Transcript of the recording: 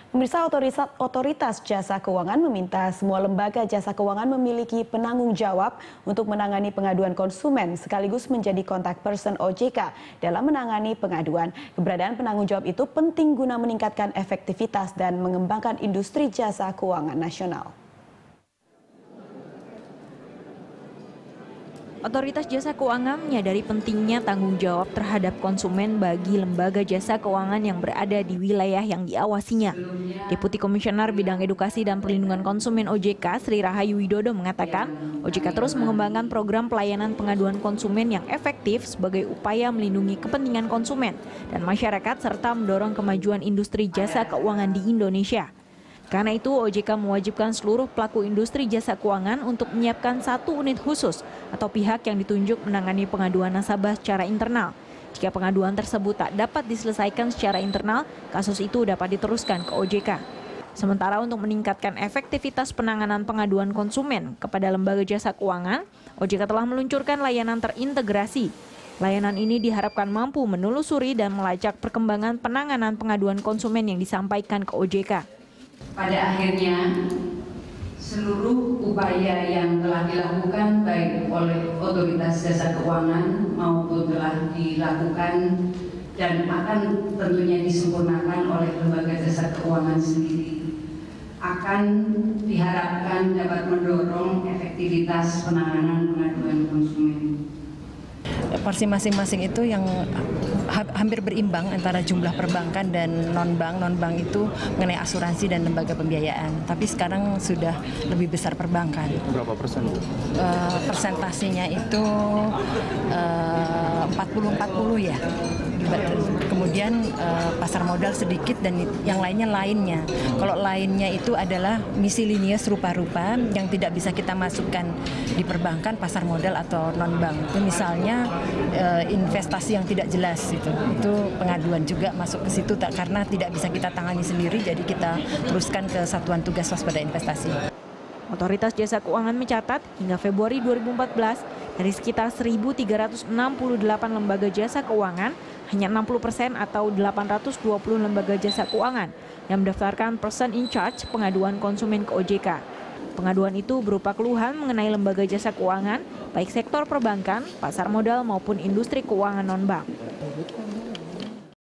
Pemirsa, otoritas jasa keuangan meminta semua lembaga jasa keuangan memiliki penanggung jawab untuk menangani pengaduan konsumen sekaligus menjadi kontak person OJK dalam menangani pengaduan. Keberadaan penanggung jawab itu penting guna meningkatkan efektivitas dan mengembangkan industri jasa keuangan nasional. Otoritas Jasa Keuangan menyadari pentingnya tanggung jawab terhadap konsumen bagi lembaga jasa keuangan yang berada di wilayah yang diawasinya. Deputi Komisioner Bidang Edukasi dan Perlindungan Konsumen OJK, Sri Rahayu Widodo mengatakan, OJK terus mengembangkan program pelayanan pengaduan konsumen yang efektif sebagai upaya melindungi kepentingan konsumen dan masyarakat serta mendorong kemajuan industri jasa keuangan di Indonesia. Karena itu, OJK mewajibkan seluruh pelaku industri jasa keuangan untuk menyiapkan satu unit khusus atau pihak yang ditunjuk menangani pengaduan nasabah secara internal. Jika pengaduan tersebut tak dapat diselesaikan secara internal, kasus itu dapat diteruskan ke OJK. Sementara untuk meningkatkan efektivitas penanganan pengaduan konsumen kepada lembaga jasa keuangan, OJK telah meluncurkan layanan terintegrasi. Layanan ini diharapkan mampu menelusuri dan melacak perkembangan penanganan pengaduan konsumen yang disampaikan ke OJK. Pada akhirnya, seluruh upaya yang telah dilakukan baik oleh otoritas jasa keuangan maupun telah dilakukan dan akan tentunya disempurnakan oleh lembaga jasa keuangan sendiri akan diharapkan dapat mendorong efektivitas penanganan pengaduan konsumen. Porsi masing-masing itu yang hampir berimbang antara jumlah perbankan dan non-bank. Non-bank itu mengenai asuransi dan lembaga pembiayaan. Tapi sekarang sudah lebih besar perbankan. Berapa persen? Persentasenya itu 40-40 ya. Kemudian pasar modal sedikit dan yang lainnya. Kalau lainnya itu adalah miscellaneous rupa-rupa yang tidak bisa kita masukkan di perbankan, pasar modal atau non-bank. Itu misalnya investasi yang tidak jelas itu pengaduan juga masuk ke situ karena tidak bisa kita tangani sendiri, jadi kita teruskan ke Satuan Tugas Waspada Investasi. Otoritas Jasa Keuangan mencatat hingga Februari 2014 dari sekitar 1.368 lembaga jasa keuangan, hanya 60% atau 820 lembaga jasa keuangan yang mendaftarkan person in charge pengaduan konsumen ke OJK. Pengaduan itu berupa keluhan mengenai lembaga jasa keuangan, baik sektor perbankan, pasar modal maupun industri keuangan non-bank.